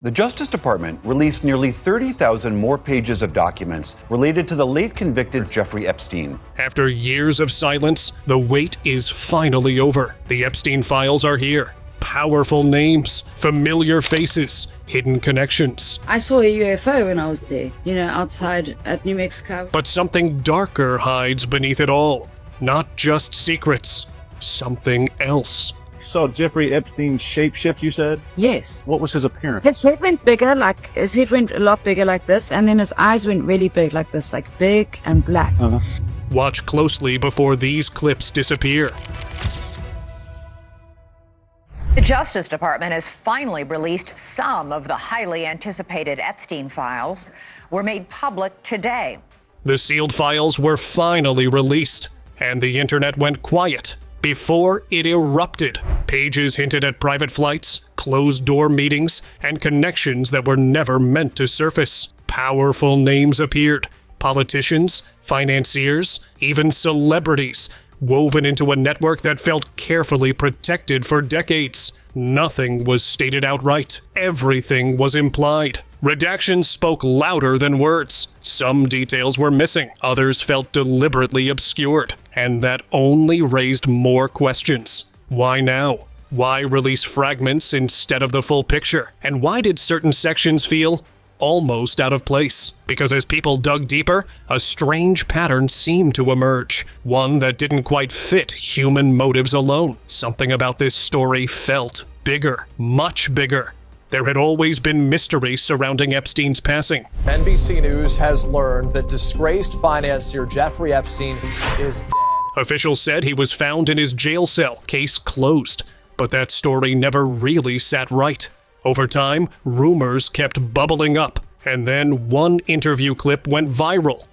The Justice Department released nearly 30,000 more pages of documents related to the late convicted Jeffrey Epstein. After years of silence, the wait is finally over. The Epstein files are here. Powerful names, familiar faces, hidden connections. I saw a UFO when I was there, outside at New Mexico. But something darker hides beneath it all. Not just secrets, something else. So Jeffrey Epstein shapeshift, you said? Yes. What was his appearance? His head went bigger, his head went a lot bigger like this, and then his eyes went really big like this, like big and black. Watch closely before these clips disappear. The Justice Department has finally released some of the highly anticipated Epstein files were made public today. The sealed files were finally released, and the internet went quiet before it erupted. Pages hinted at private flights, closed-door meetings, and connections that were never meant to surface. Powerful names appeared. Politicians, financiers, even celebrities, woven into a network that felt carefully protected for decades. Nothing was stated outright. Everything was implied. Redactions spoke louder than words. Some details were missing, others felt deliberately obscured, and that only raised more questions. Why now? Why release fragments instead of the full picture? And why did certain sections feel almost out of place? Because as people dug deeper, a strange pattern seemed to emerge, one that didn't quite fit human motives alone. Something about this story felt bigger, much bigger. There had always been mystery surrounding Epstein's passing. NBC News has learned that disgraced financier Jeffrey Epstein is dead. Officials said he was found in his jail cell, case closed. But that story never really sat right. Over time, rumors kept bubbling up, and then one interview clip went viral.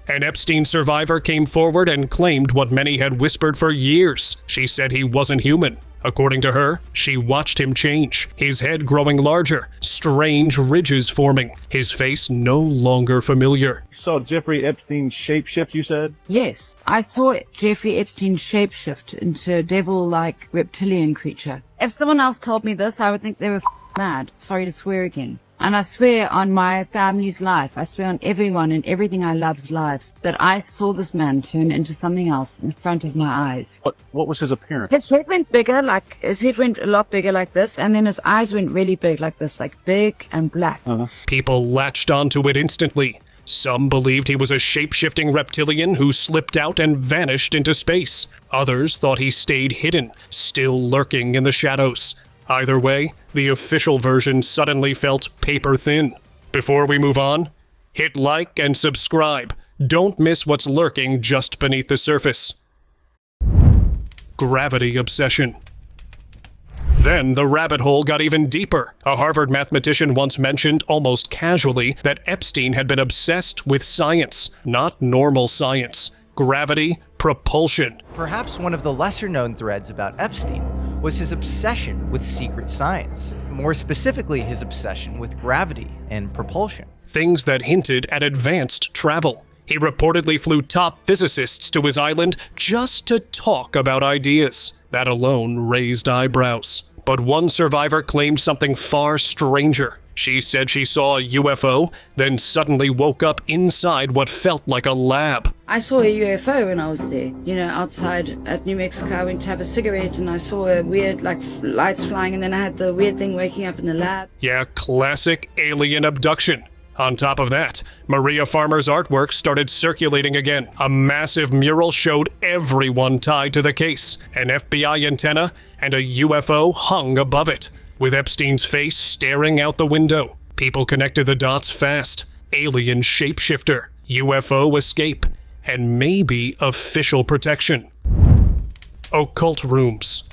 An Epstein survivor came forward and claimed what many had whispered for years. She said he wasn't human. According to her, she watched him change, his head growing larger, strange ridges forming, his face no longer familiar. So Jeffrey Epstein shapeshift, you said? Yes. I saw Jeffrey Epstein shapeshift into a devil-like reptilian creature. If someone else told me this, I would think they were mad. Sorry to swear again. And I swear on my family's life, I swear on everyone and everything I love's lives, that I saw this man turn into something else in front of my eyes. What was his appearance? His head went bigger, his head went a lot bigger like this, and then his eyes went really big like this, like big and black. People latched onto it instantly. Some believed he was a shape-shifting reptilian who slipped out and vanished into space. Others thought he stayed hidden, still lurking in the shadows. Either way, the official version suddenly felt paper-thin. Before we move on, hit like and subscribe. Don't miss what's lurking just beneath the surface. Gravity obsession. Then the rabbit hole got even deeper. A Harvard mathematician once mentioned, almost casually, that Epstein had been obsessed with science, not normal science. Gravity, propulsion. Perhaps one of the lesser-known threads about Epstein was his obsession with secret science. More specifically, his obsession with gravity and propulsion. Things that hinted at advanced travel. He reportedly flew top physicists to his island just to talk about ideas. That alone raised eyebrows. But one survivor claimed something far stranger. She said she saw a UFO, then suddenly woke up inside what felt like a lab. I saw a UFO when I was there, outside at New Mexico. I went to have a cigarette and I saw a weird, lights flying, and then I had the weird thing waking up in the lab. Yeah, classic alien abduction. On top of that, Maria Farmer's artwork started circulating again. A massive mural showed everyone tied to the case. An FBI antenna and a UFO hung above it, with Epstein's face staring out the window. People connected the dots fast. Alien shapeshifter, UFO escape, and maybe official protection. Occult rooms.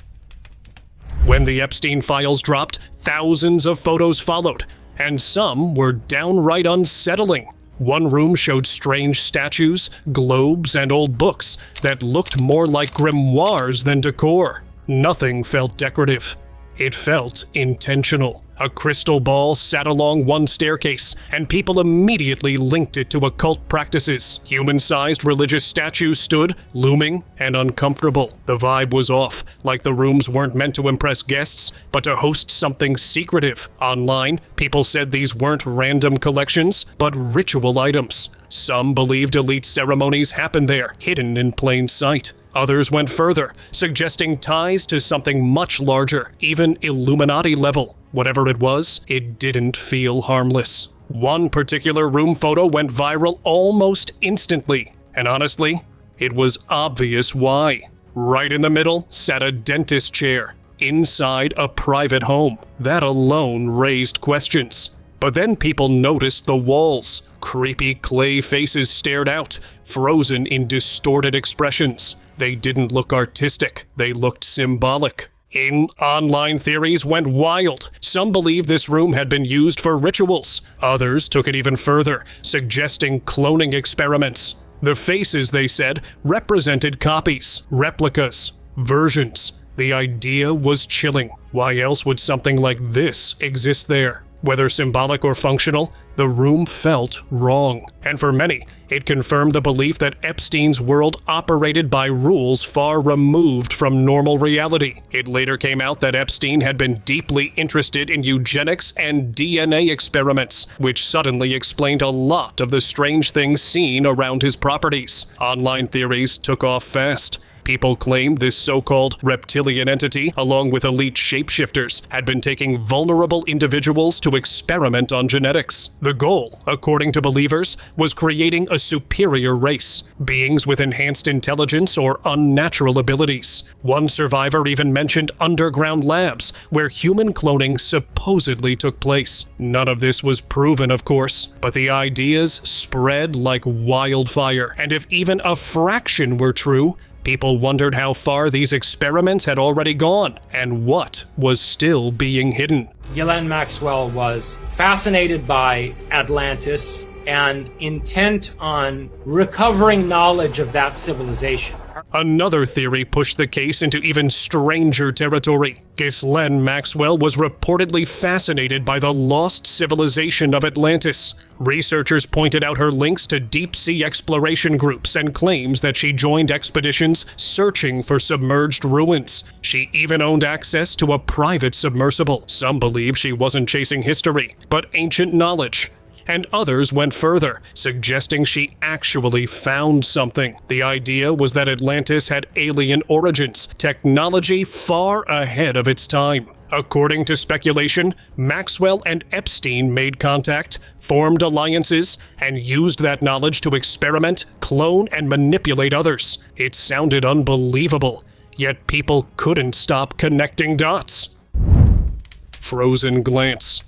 When the Epstein files dropped, thousands of photos followed, and some were downright unsettling. One room showed strange statues, globes, and old books that looked more like grimoires than decor. Nothing felt decorative. It felt intentional. A crystal ball sat along one staircase, and people immediately linked it to occult practices. Human-sized religious statues stood, looming and uncomfortable. The vibe was off, like the rooms weren't meant to impress guests, but to host something secretive. Online, people said these weren't random collections, but ritual items. Some believed elite ceremonies happened there, hidden in plain sight. Others went further, suggesting ties to something much larger, even Illuminati level. Whatever it was, it didn't feel harmless. One particular room photo went viral almost instantly, and honestly, it was obvious why. Right in the middle sat a dentist chair, inside a private home. That alone raised questions. But then people noticed the walls. Creepy clay faces stared out, frozen in distorted expressions. They didn't look artistic, they looked symbolic. Online theories went wild. Some believed this room had been used for rituals. Others took it even further, suggesting cloning experiments. The faces, they said, represented copies, replicas, versions. The idea was chilling. Why else would something like this exist there? Whether symbolic or functional, the room felt wrong. And for many, it confirmed the belief that Epstein's world operated by rules far removed from normal reality. It later came out that Epstein had been deeply interested in eugenics and DNA experiments, which suddenly explained a lot of the strange things seen around his properties. Online theories took off fast. People claimed this so-called reptilian entity, along with elite shapeshifters, had been taking vulnerable individuals to experiment on genetics. The goal, according to believers, was creating a superior race, beings with enhanced intelligence or unnatural abilities. One survivor even mentioned underground labs, where human cloning supposedly took place. None of this was proven, of course, but the ideas spread like wildfire, and if even a fraction were true, people wondered how far these experiments had already gone, and what was still being hidden. Ghislaine Maxwell was fascinated by Atlantis and intent on recovering knowledge of that civilization. Another theory pushed the case into even stranger territory. Ghislaine Maxwell was reportedly fascinated by the lost civilization of Atlantis. Researchers pointed out her links to deep-sea exploration groups and claims that she joined expeditions searching for submerged ruins. She even owned access to a private submersible. Some believe she wasn't chasing history, but ancient knowledge. And others went further, suggesting she actually found something. The idea was that Atlantis had alien origins, technology far ahead of its time. According to speculation, Maxwell and Epstein made contact, formed alliances, and used that knowledge to experiment, clone, and manipulate others. It sounded unbelievable, yet people couldn't stop connecting dots. Frozen glance.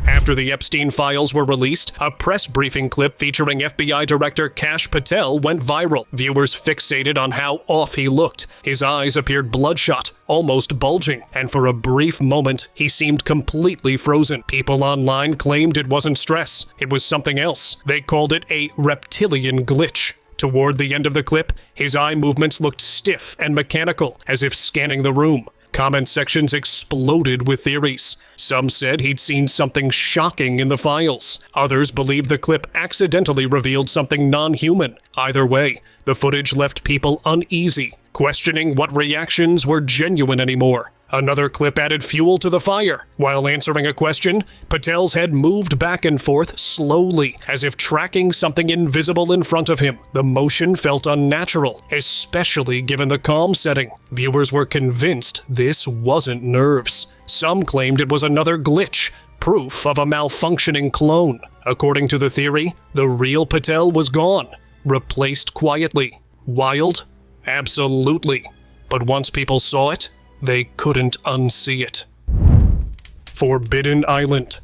After the Epstein files were released, a press briefing clip featuring FBI Director Kash Patel went viral. Viewers fixated on how off he looked. His eyes appeared bloodshot, almost bulging, and for a brief moment, he seemed completely frozen. People online claimed it wasn't stress, it was something else. They called it a reptilian glitch. Toward the end of the clip, his eye movements looked stiff and mechanical, as if scanning the room. Comment sections exploded with theories. Some said he'd seen something shocking in the files. Others believed the clip accidentally revealed something non-human. Either way, the footage left people uneasy, questioning what reactions were genuine anymore. Another clip added fuel to the fire. While answering a question, Patel's head moved back and forth slowly, as if tracking something invisible in front of him. The motion felt unnatural, especially given the calm setting. Viewers were convinced this wasn't nerves. Some claimed it was another glitch, proof of a malfunctioning clone. According to the theory, the real Patel was gone, replaced quietly. Wild? Absolutely. But once people saw it, they couldn't unsee it. Forbidden Island.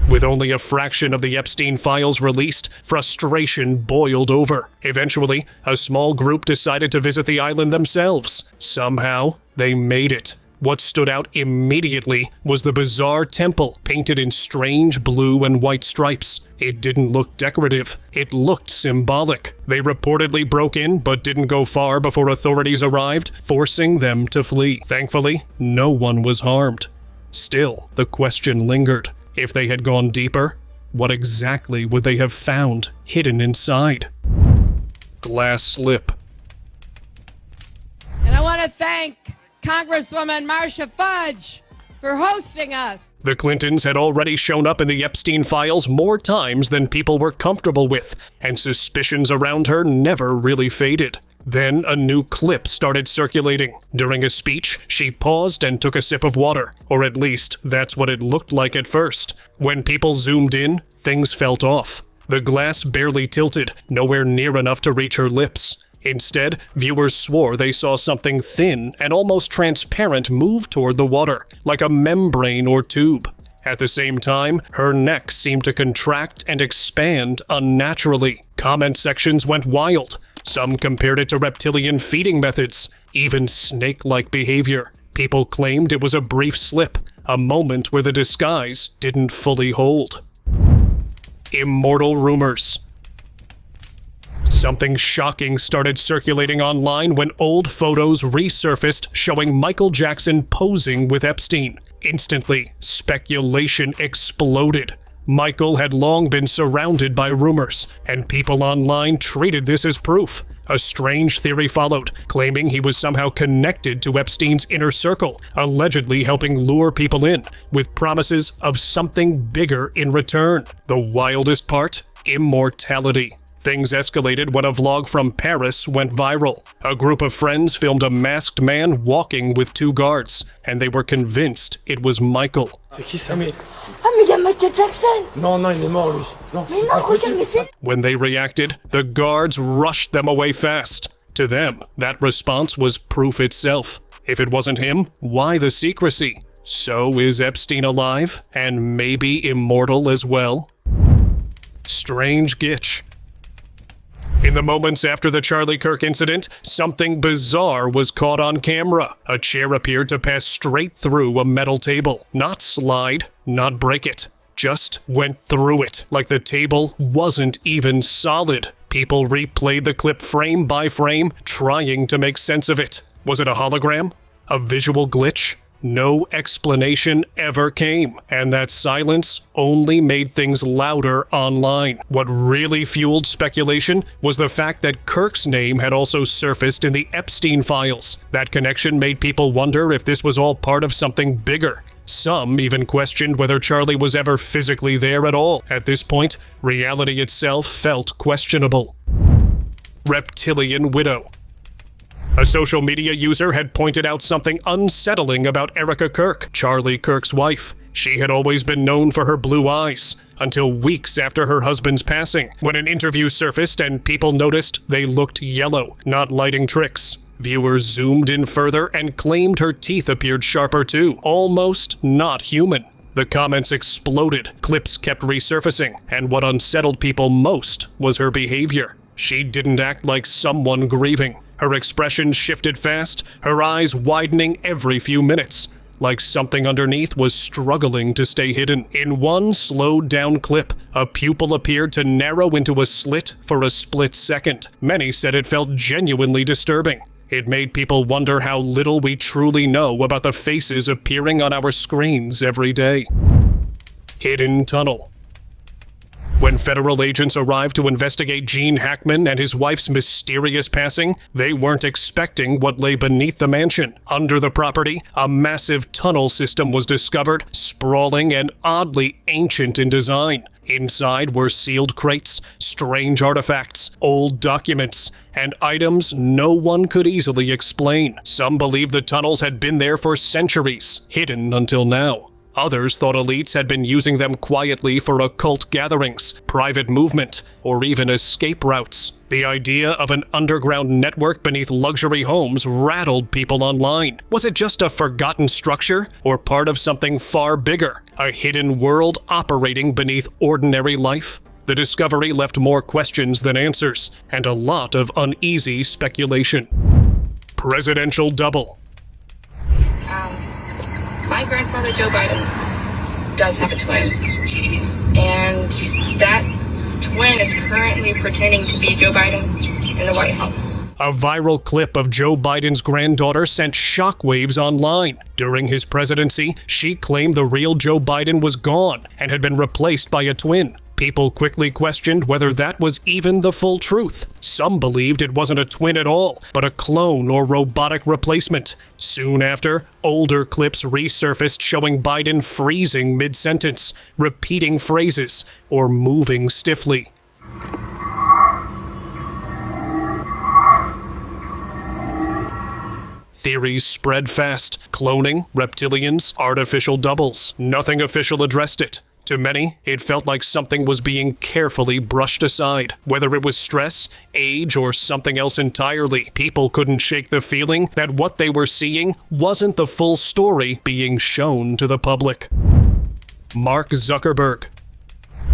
With only a fraction of the Epstein files released, frustration boiled over. Eventually, a small group decided to visit the island themselves. Somehow, they made it. What stood out immediately was the bizarre temple, painted in strange blue and white stripes. It didn't look decorative, it looked symbolic. They reportedly broke in, but didn't go far before authorities arrived, forcing them to flee. Thankfully, no one was harmed. Still, the question lingered. If they had gone deeper, what exactly would they have found hidden inside? Glass slip. And I want to thank Congresswoman Marcia Fudge for hosting us. The Clintons had already shown up in the Epstein files more times than people were comfortable with, and suspicions around her never really faded. Then a new clip started circulating. During a speech, she paused and took a sip of water, or at least that's what it looked like at first. When people zoomed in, things felt off. The glass barely tilted, nowhere near enough to reach her lips. Instead, viewers swore they saw something thin and almost transparent move toward the water, like a membrane or tube. At the same time, her neck seemed to contract and expand unnaturally. Comment sections went wild. Some compared it to reptilian feeding methods, even snake-like behavior. People claimed it was a brief slip, a moment where the disguise didn't fully hold. Immortal rumors. Something shocking started circulating online when old photos resurfaced showing Michael Jackson posing with Epstein. Instantly, speculation exploded. Michael had long been surrounded by rumors, and people online treated this as proof. A strange theory followed, claiming he was somehow connected to Epstein's inner circle, allegedly helping lure people in, with promises of something bigger in return. The wildest part? Immortality. Things escalated when a vlog from Paris went viral. A group of friends filmed a masked man walking with two guards, and they were convinced it was Michael. When they reacted, the guards rushed them away fast. To them, that response was proof itself. If it wasn't him, why the secrecy? So is Epstein alive, and maybe immortal as well? Strange Gitch. In the moments after the Charlie Kirk incident, something bizarre was caught on camera. A chair appeared to pass straight through a metal table. Not slide, not break it. Just went through it, like the table wasn't even solid. People replayed the clip frame by frame, trying to make sense of it. Was it a hologram? A visual glitch? No explanation ever came, and that silence only made things louder online. What really fueled speculation was the fact that Kirk's name had also surfaced in the Epstein files. That connection made people wonder if this was all part of something bigger. Some even questioned whether Charlie was ever physically there at all. At this point, reality itself felt questionable. Reptilian widow. A social media user had pointed out something unsettling about Erica Kirk, Charlie Kirk's wife. She had always been known for her blue eyes, until weeks after her husband's passing, when an interview surfaced and people noticed they looked yellow, not lighting tricks. Viewers zoomed in further and claimed her teeth appeared sharper too, almost not human. The comments exploded, clips kept resurfacing, and what unsettled people most was her behavior. She didn't act like someone grieving. Her expression shifted fast, her eyes widening every few minutes, like something underneath was struggling to stay hidden. In one slowed-down clip, a pupil appeared to narrow into a slit for a split second. Many said it felt genuinely disturbing. It made people wonder how little we truly know about the faces appearing on our screens every day. Hidden tunnel. When federal agents arrived to investigate Gene Hackman and his wife's mysterious passing, they weren't expecting what lay beneath the mansion. Under the property, a massive tunnel system was discovered, sprawling and oddly ancient in design. Inside were sealed crates, strange artifacts, old documents, and items no one could easily explain. Some believe the tunnels had been there for centuries, hidden until now. Others thought elites had been using them quietly for occult gatherings, private movement, or even escape routes. The idea of an underground network beneath luxury homes rattled people online. Was it just a forgotten structure, or part of something far bigger? A hidden world operating beneath ordinary life? The discovery left more questions than answers, and a lot of uneasy speculation. Presidential double. My grandfather, Joe Biden, does have a twin, and that twin is currently pretending to be Joe Biden in the White House. A viral clip of Joe Biden's granddaughter sent shockwaves online. During his presidency, she claimed the real Joe Biden was gone and had been replaced by a twin. People quickly questioned whether that was even the full truth. Some believed it wasn't a twin at all, but a clone or robotic replacement. Soon after, older clips resurfaced showing Biden freezing mid-sentence, repeating phrases, or moving stiffly. Theories spread fast. Cloning, reptilians, artificial doubles. Nothing official addressed it. To many, it felt like something was being carefully brushed aside. Whether it was stress, age, or something else entirely, people couldn't shake the feeling that what they were seeing wasn't the full story being shown to the public. Mark Zuckerberg.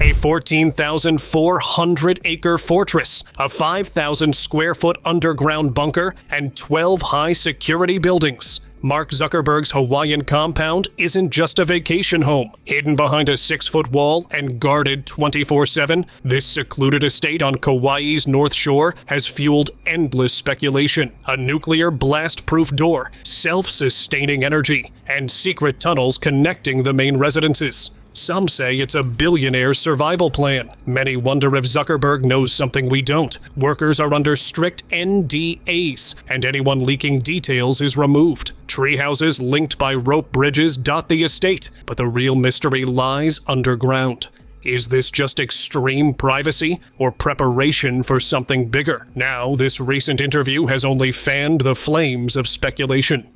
A 14,400-acre fortress, a 5,000-square-foot underground bunker, and 12 high-security buildings. Mark Zuckerberg's Hawaiian compound isn't just a vacation home. Hidden behind a 6-foot wall and guarded 24/7, this secluded estate on Kauai's North Shore has fueled endless speculation. A nuclear blast-proof door, self-sustaining energy, and secret tunnels connecting the main residences. Some say it's a billionaire survival plan. Many wonder if Zuckerberg knows something we don't. Workers are under strict NDAs, and anyone leaking details is removed. Treehouses linked by rope bridges dot the estate, but the real mystery lies underground. Is this just extreme privacy or preparation for something bigger? Now, this recent interview has only fanned the flames of speculation.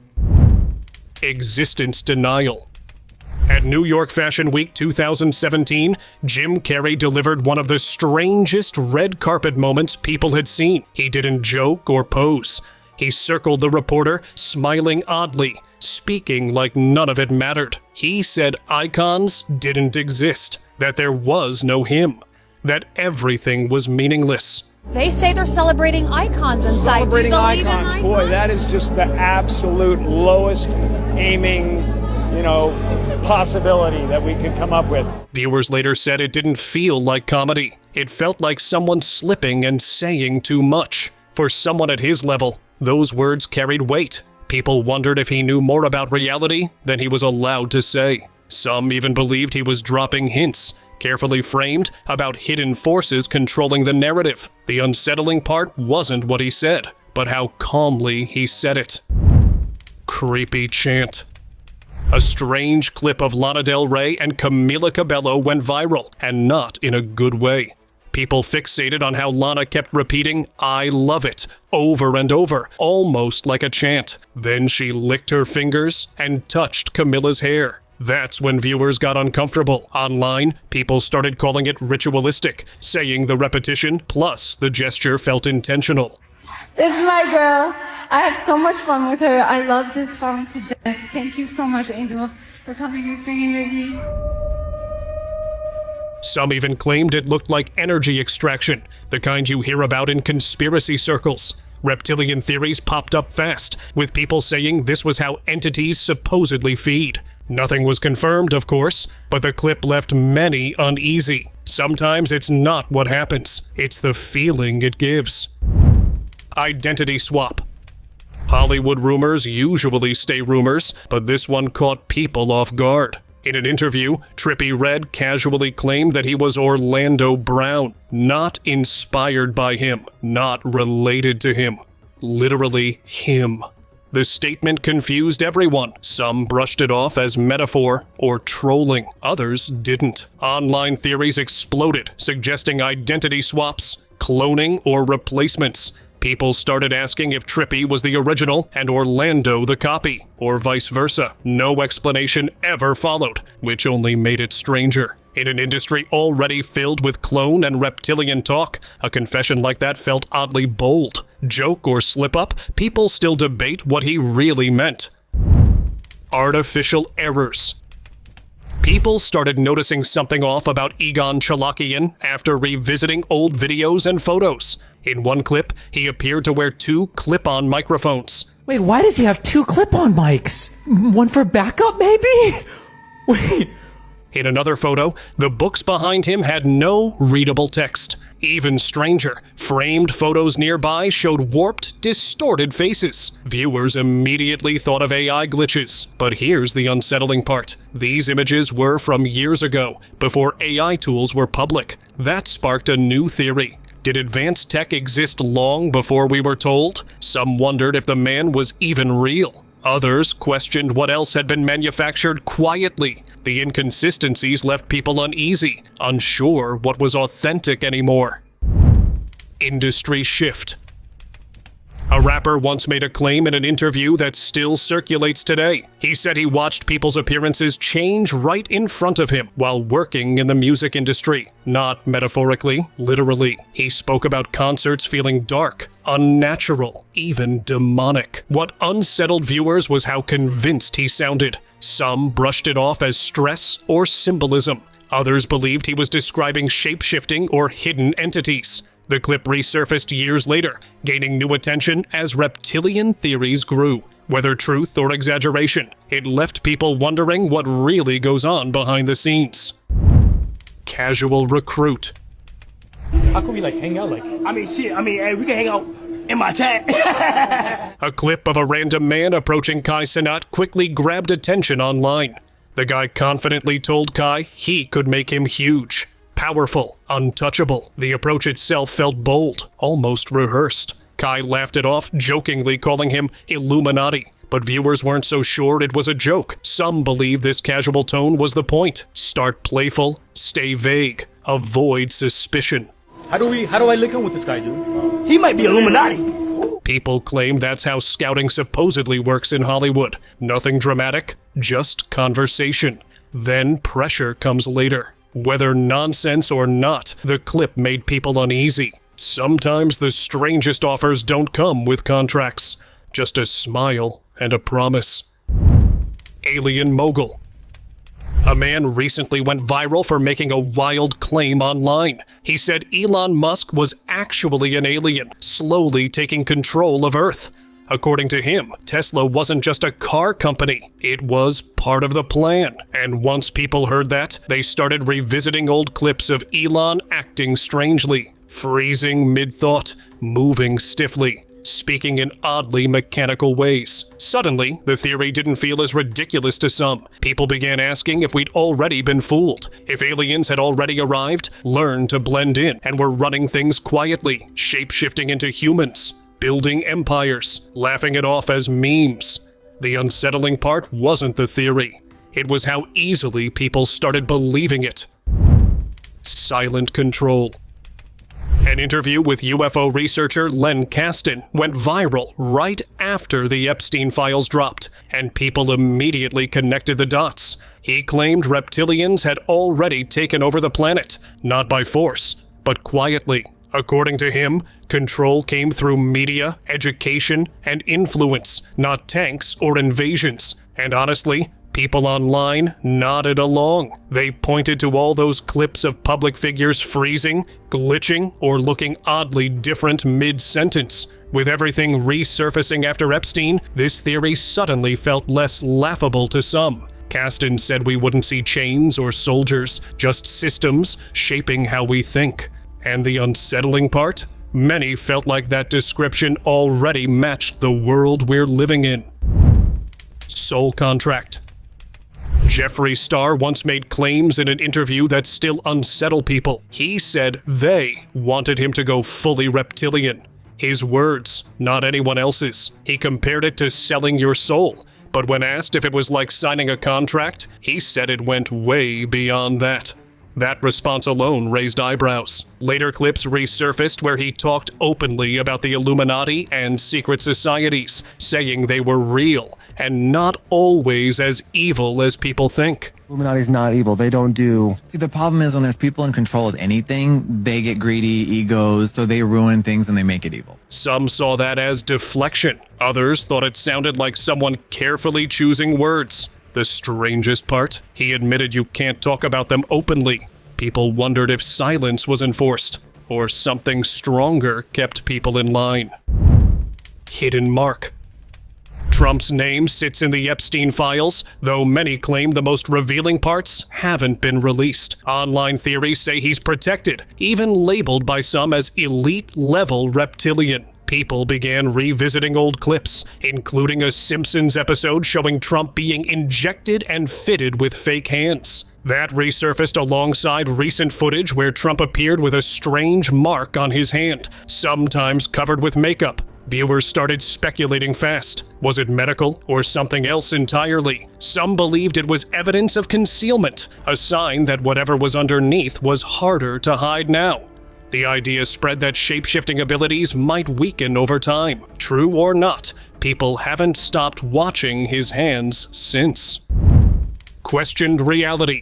Existence denial. At New York Fashion Week 2017, Jim Carrey delivered one of the strangest red carpet moments people had seen. He didn't joke or pose. He circled the reporter, smiling oddly, speaking like none of it mattered. He said icons didn't exist, that there was no him, that everything was meaningless. They say they're celebrating icons inside. Celebrating icons, boy, that is just the absolute lowest aiming possibility that we could come up with. Viewers later said it didn't feel like comedy. It felt like someone slipping and saying too much. For someone at his level, those words carried weight. People wondered if he knew more about reality than he was allowed to say. Some even believed he was dropping hints, carefully framed, about hidden forces controlling the narrative. The unsettling part wasn't what he said, but how calmly he said it. Creepy chant. A strange clip of Lana Del Rey and Camila Cabello went viral, and not in a good way. People fixated on how Lana kept repeating, "I love it," over and over, almost like a chant. Then she licked her fingers and touched Camila's hair. That's when viewers got uncomfortable. Online, people started calling it ritualistic, saying the repetition plus the gesture felt intentional. This is my girl. I have so much fun with her. I love this song to death. Thank you so much, Angel, for coming and singing with me. Some even claimed it looked like energy extraction, the kind you hear about in conspiracy circles. Reptilian theories popped up fast, with people saying this was how entities supposedly feed. Nothing was confirmed, of course, but the clip left many uneasy. Sometimes it's not what happens, it's the feeling it gives. Identity swap. Hollywood rumors usually stay rumors, but this one caught people off guard. In an interview, Trippie Redd casually claimed that he was Orlando Brown, not inspired by him, not related to him. Literally him. The statement confused everyone. Some brushed it off as metaphor or trolling. Others didn't. Online theories exploded, suggesting identity swaps, cloning, or replacements. People started asking if Trippie was the original and Orlando the copy, or vice versa. No explanation ever followed, which only made it stranger. In an industry already filled with clone and reptilian talk, a confession like that felt oddly bold. Joke or slip-up, people still debate what he really meant. Artificial errors. People started noticing something off about Egon Chalakian after revisiting old videos and photos. In one clip, he appeared to wear 2 clip-on microphones. Wait, why does he have 2 clip-on mics? One for backup, maybe? Wait. In another photo, the books behind him had no readable text. Even stranger, framed photos nearby showed warped, distorted faces. Viewers immediately thought of AI glitches. But here's the unsettling part. These images were from years ago, before AI tools were public. That sparked a new theory. Did advanced tech exist long before we were told? Some wondered if the man was even real. Others questioned what else had been manufactured quietly. The inconsistencies left people uneasy, unsure what was authentic anymore. Industry shift. A rapper once made a claim in an interview that still circulates today. He said he watched people's appearances change right in front of him while working in the music industry. Not metaphorically, literally. He spoke about concerts feeling dark, unnatural, even demonic. What unsettled viewers was how convinced he sounded. Some brushed it off as stress or symbolism. Others believed he was describing shape-shifting or hidden entities. The clip resurfaced years later, gaining new attention as reptilian theories grew. Whether truth or exaggeration, it left people wondering what really goes on behind the scenes. Casual recruit. How can we hang out hey, we can hang out in my chat. A clip of a random man approaching Kai Cenat quickly grabbed attention online. The guy confidently told Kai he could make him huge. Powerful, untouchable. The approach itself felt bold, almost rehearsed. Kai laughed it off, jokingly calling him Illuminati. But viewers weren't so sure it was a joke. Some believe this casual tone was the point. Start playful, stay vague, avoid suspicion. How do I link in with this guy, dude? He might be Illuminati. People claim that's how scouting supposedly works in Hollywood. Nothing dramatic, just conversation. Then pressure comes later. Whether nonsense or not, the clip made people uneasy. Sometimes the strangest offers don't come with contracts, just a smile and a promise. Alien mogul. A man recently went viral for making a wild claim online. He said Elon Musk was actually an alien, slowly taking control of Earth. According to him, Tesla wasn't just a car company, it was part of the plan. And once people heard that, they started revisiting old clips of Elon acting strangely, freezing mid-thought, moving stiffly, speaking in oddly mechanical ways. Suddenly, the theory didn't feel as ridiculous to some. People began asking if we'd already been fooled, if aliens had already arrived, learned to blend in, and were running things quietly, shape-shifting into humans. Building empires, laughing it off as memes. The unsettling part wasn't the theory. It was how easily people started believing it. Silent control. An interview with UFO researcher Len Kasten went viral right after the Epstein files dropped, and people immediately connected the dots. He claimed reptilians had already taken over the planet, not by force, but quietly. According to him, control came through media, education, and influence, not tanks or invasions. And honestly, people online nodded along. They pointed to all those clips of public figures freezing, glitching, or looking oddly different mid-sentence. With everything resurfacing after Epstein, this theory suddenly felt less laughable to some. Kasten said we wouldn't see chains or soldiers, just systems shaping how we think. And the unsettling part? Many felt like that description already matched the world we're living in. Soul contract. Jeffree Star once made claims in an interview that still unsettle people. He said they wanted him to go fully reptilian. His words, not anyone else's. He compared it to selling your soul. But when asked if it was like signing a contract, he said it went way beyond that. That response alone raised eyebrows. Later clips resurfaced where he talked openly about the Illuminati and secret societies, saying they were real and not always as evil as people think. Illuminati's not evil. They don't do... See, the problem is when there's people in control of anything, they get greedy, egos, so they ruin things and they make it evil. Some saw that as deflection. Others thought it sounded like someone carefully choosing words. The strangest part, he admitted you can't talk about them openly. People wondered if silence was enforced, or something stronger kept people in line. Hidden mark. Trump's name sits in the Epstein files, though many claim the most revealing parts haven't been released. Online theories say he's protected, even labeled by some as elite-level reptilian. People began revisiting old clips, including a Simpsons episode showing Trump being injected and fitted with fake hands. That resurfaced alongside recent footage where Trump appeared with a strange mark on his hand, sometimes covered with makeup. Viewers started speculating fast. Was it medical or something else entirely? Some believed it was evidence of concealment, a sign that whatever was underneath was harder to hide now. The idea spread that shape-shifting abilities might weaken over time. True or not, people haven't stopped watching his hands since. Questioned reality.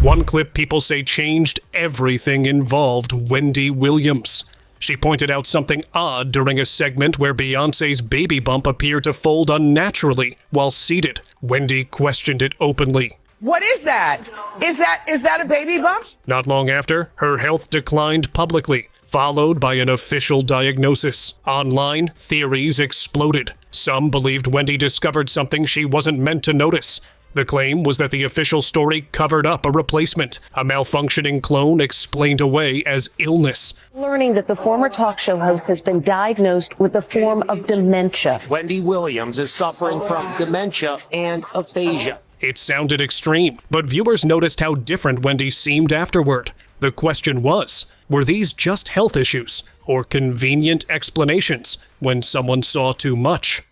One clip people say changed everything involved Wendy Williams. She pointed out something odd during a segment where Beyoncé's baby bump appeared to fold unnaturally while seated. Wendy questioned it openly. What is that? Is that a baby bump? Not long after, her health declined publicly, followed by an official diagnosis. Online, theories exploded. Some believed Wendy discovered something she wasn't meant to notice. The claim was that the official story covered up a replacement, a malfunctioning clone explained away as illness. Learning that the former talk show host has been diagnosed with a form of dementia. Wendy Williams is suffering from dementia and aphasia. It sounded extreme, but viewers noticed how different Wendy seemed afterward. The question was, were these just health issues, or convenient explanations when someone saw too much?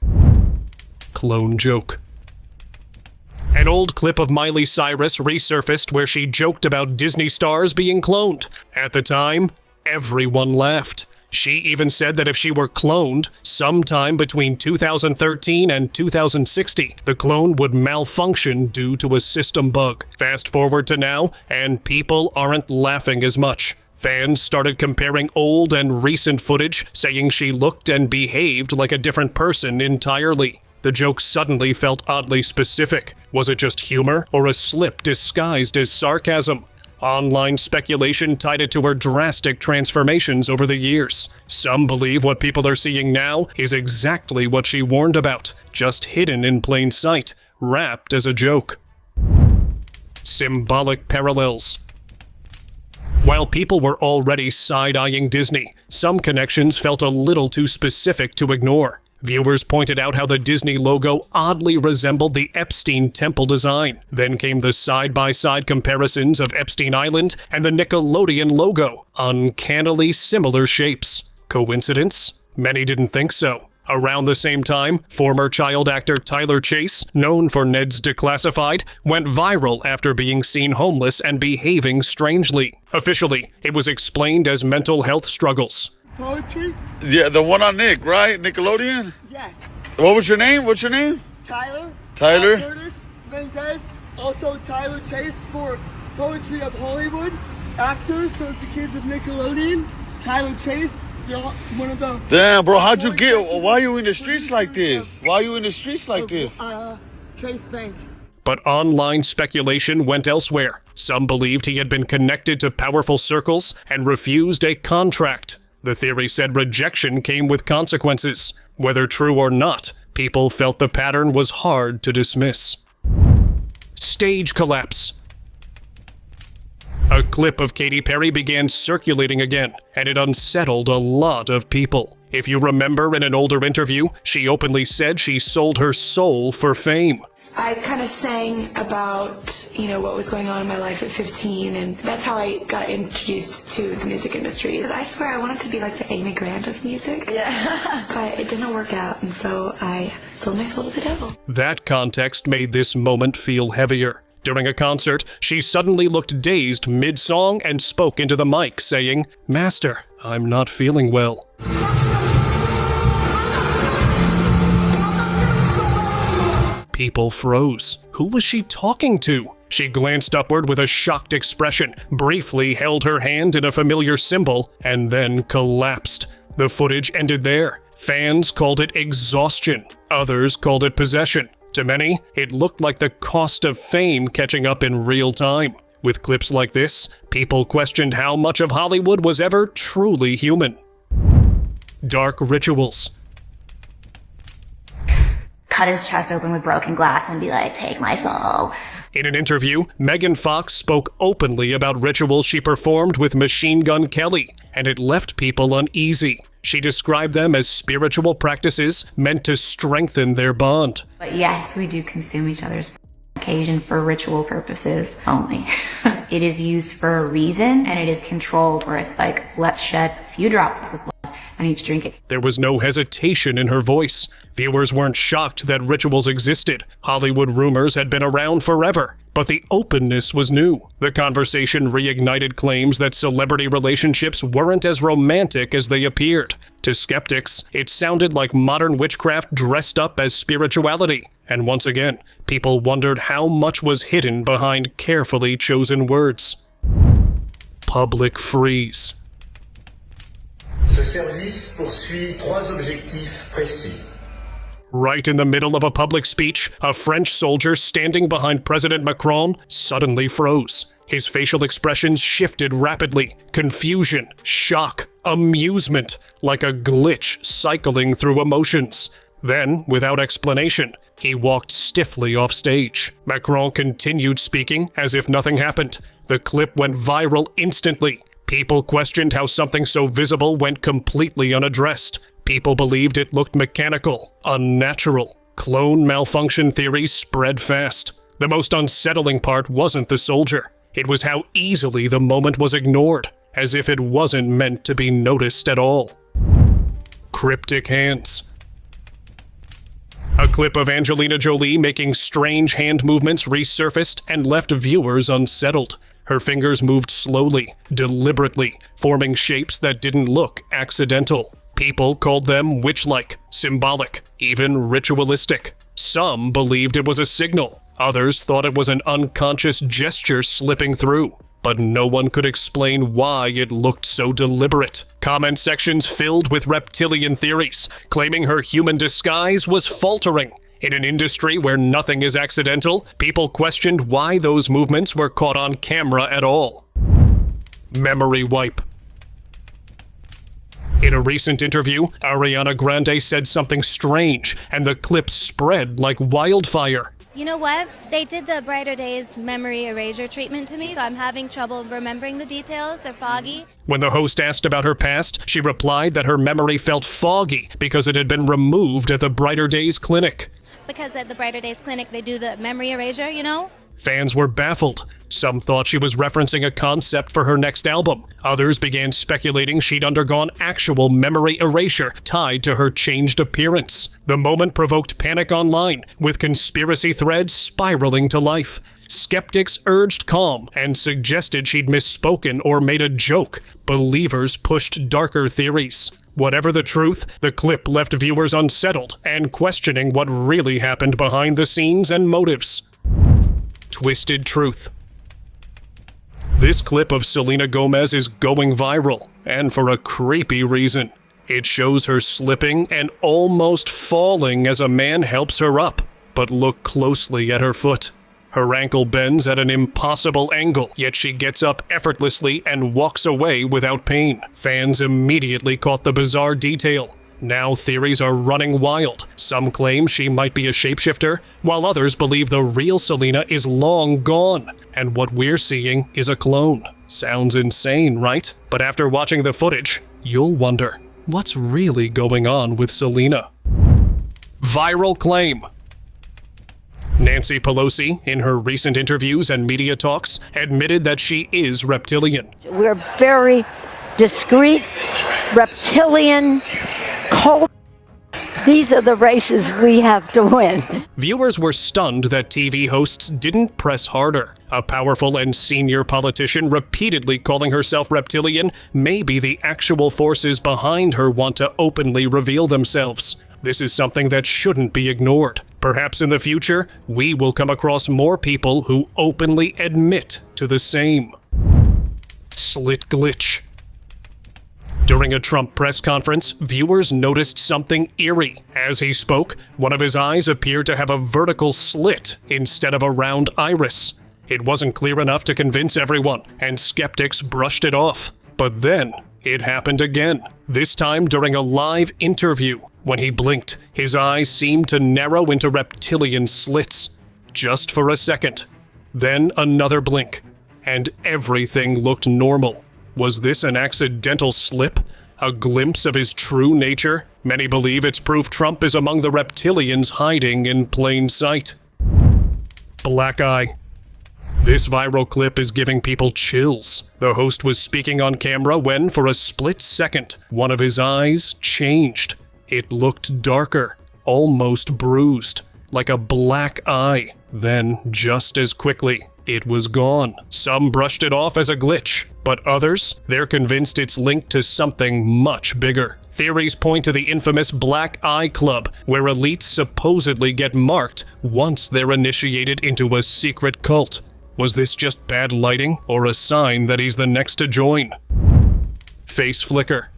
Clone joke. An old clip of Miley Cyrus resurfaced where she joked about Disney stars being cloned. At the time, everyone laughed. She even said that if she were cloned sometime between 2013 and 2060, the clone would malfunction due to a system bug. Fast forward to now, and people aren't laughing as much. Fans started comparing old and recent footage, saying she looked and behaved like a different person entirely. The joke suddenly felt oddly specific. Was it just humor or a slip disguised as sarcasm? Online speculation tied it to her drastic transformations over the years. Some believe what people are seeing now is exactly what she warned about, just hidden in plain sight, wrapped as a joke. Symbolic parallels. While people were already side-eyeing Disney, some connections felt a little too specific to ignore. Viewers pointed out how the Disney logo oddly resembled the Epstein temple design. Then came the side-by-side comparisons of Epstein Island and the Nickelodeon logo, uncannily similar shapes. Coincidence? Many didn't think so. Around the same time, former child actor Tyler Chase, known for Ned's Declassified, went viral after being seen homeless and behaving strangely. Officially, it was explained as mental health struggles. Poetry? Yeah, the one on Nick, right? Nickelodeon? Yes. What was your name? What's your name? Tyler. Tyler? Curtis Mendez. Also Tyler Chase for Poetry of Hollywood. Actors, so it's the kids of Nickelodeon. Tyler Chase, one of the... Damn, bro, how'd you get... Why are you in the streets like this? Why are you in the streets like this? Chase Bank. But online speculation went elsewhere. Some believed he had been connected to powerful circles and refused a contract. The theory said rejection came with consequences. Whether true or not, people felt the pattern was hard to dismiss. Stage collapse. A clip of Katy Perry began circulating again, and it unsettled a lot of people. If you remember in an older interview, she openly said she sold her soul for fame. I kind of sang about, what was going on in my life at 15, and that's how I got introduced to the music industry. I swear I wanted to be like the Amy Grant of music, but it didn't work out, and so I sold my soul to the devil. That context made this moment feel heavier. During a concert, she suddenly looked dazed mid-song and spoke into the mic, saying, "Master, I'm not feeling well." People froze. Who was she talking to? She glanced upward with a shocked expression, briefly held her hand in a familiar symbol, and then collapsed. The footage ended there. Fans called it exhaustion. Others called it possession. To many, it looked like the cost of fame catching up in real time. With clips like this, people questioned how much of Hollywood was ever truly human. Dark rituals. cut his chest open with broken glass and be like, take my soul. In an interview, Megan Fox spoke openly about rituals she performed with Machine Gun Kelly, and it left people uneasy. She described them as spiritual practices meant to strengthen their bond. But yes, we do consume each other's occasion for ritual purposes only. It is used for a reason, and it is controlled where it's like, let's shed a few drops of blood and each drink it. There was no hesitation in her voice. Viewers weren't shocked that rituals existed. Hollywood rumors had been around forever, but the openness was new. The conversation reignited claims that celebrity relationships weren't as romantic as they appeared. To skeptics, it sounded like modern witchcraft dressed up as spirituality. And once again, people wondered how much was hidden behind carefully chosen words. Public freeze. Ce service poursuit 3 objectifs précis. Right in the middle of a public speech, a French soldier standing behind President Macron suddenly froze. His facial expressions shifted rapidly. Confusion, shock, amusement, like a glitch cycling through emotions. Then, without explanation, he walked stiffly off stage. Macron continued speaking as if nothing happened. The clip went viral instantly. People questioned how something so visible went completely unaddressed. People believed it looked mechanical, unnatural. Clone malfunction theories spread fast. The most unsettling part wasn't the soldier. It was how easily the moment was ignored, as if it wasn't meant to be noticed at all. Cryptic hands. A clip of Angelina Jolie making strange hand movements resurfaced and left viewers unsettled. Her fingers moved slowly, deliberately, forming shapes that didn't look accidental. People called them witch-like, symbolic, even ritualistic. Some believed it was a signal. Others thought it was an unconscious gesture slipping through. But no one could explain why it looked so deliberate. Comment sections filled with reptilian theories, claiming her human disguise was faltering. In an industry where nothing is accidental, people questioned why those movements were caught on camera at all. Memory wipe. In a recent interview, Ariana Grande said something strange, and the clip spread like wildfire. You know what? They did the Brighter Days memory erasure treatment to me, so I'm having trouble remembering the details. They're foggy. When the host asked about her past, she replied that her memory felt foggy because it had been removed at the Brighter Days clinic. Because at the Brighter Days clinic, they do the memory erasure, you know? Fans were baffled. Some thought she was referencing a concept for her next album. Others began speculating she'd undergone actual memory erasure tied to her changed appearance. The moment provoked panic online, with conspiracy threads spiraling to life. Skeptics urged calm and suggested she'd misspoken or made a joke. Believers pushed darker theories. Whatever the truth, the clip left viewers unsettled and questioning what really happened behind the scenes and motives. Twisted truth. This clip of Selena Gomez is going viral, and for a creepy reason. It shows her slipping and almost falling as a man helps her up, but look closely at her foot. Her ankle bends at an impossible angle, yet she gets up effortlessly and walks away without pain. Fans immediately caught the bizarre detail. Now theories are running wild. Some claim she might be a shapeshifter, while others believe the real Selena is long gone, and what we're seeing is a clone. Sounds insane, right? But after watching the footage, you'll wonder, what's really going on with Selena? Viral claim. Nancy Pelosi, in her recent interviews and media talks, admitted that she is reptilian. We're very discreet, reptilian, cold. These are the races we have to win. Viewers were stunned that TV hosts didn't press harder. A powerful and senior politician repeatedly calling herself reptilian may be the actual forces behind her want to openly reveal themselves. This is something that shouldn't be ignored. Perhaps in the future, we will come across more people who openly admit to the same. Slit glitch. During a Trump press conference, viewers noticed something eerie. As he spoke, one of his eyes appeared to have a vertical slit instead of a round iris. It wasn't clear enough to convince everyone, and skeptics brushed it off. But then, It happened again, this time during a live interview. When he blinked, his eyes seemed to narrow into reptilian slits. Just for a second. Then another blink, and everything looked normal. Was this an accidental slip? A glimpse of his true nature? Many believe it's proof Trump is among the reptilians hiding in plain sight. Black eye. This viral clip is giving people chills. The host was speaking on camera when, for a split second, one of his eyes changed. It looked darker, almost bruised, like a black eye. Then, just as quickly, it was gone. Some brushed it off as a glitch, but others, they're convinced it's linked to something much bigger. Theories point to the infamous Black Eye Club, where elites supposedly get marked once they're initiated into a secret cult. Was this just bad lighting, or a sign that he's the next to join? Face flicker.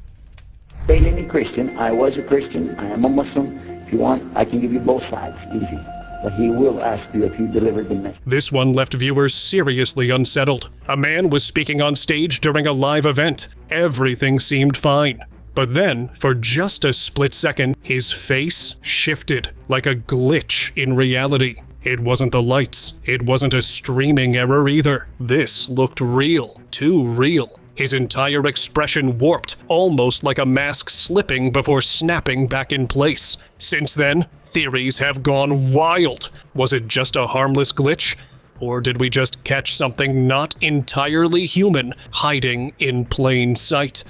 Being a Christian, I was a Christian, I am a Muslim. If you want, I can give you both sides, easy. But he will ask you if you delivered the message. This one left viewers seriously unsettled. A man was speaking on stage during a live event. Everything seemed fine. But then, for just a split second, his face shifted like a glitch in reality. It wasn't the lights. It wasn't a streaming error either. This looked real. Too real. His entire expression warped, almost like a mask slipping before snapping back in place. Since then, theories have gone wild. Was it just a harmless glitch? Or did we just catch something not entirely human hiding in plain sight?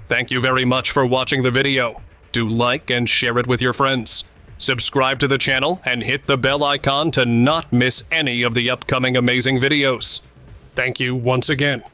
Thank you very much for watching the video. Do like and share it with your friends. Subscribe to the channel and hit the bell icon to not miss any of the upcoming amazing videos. Thank you once again.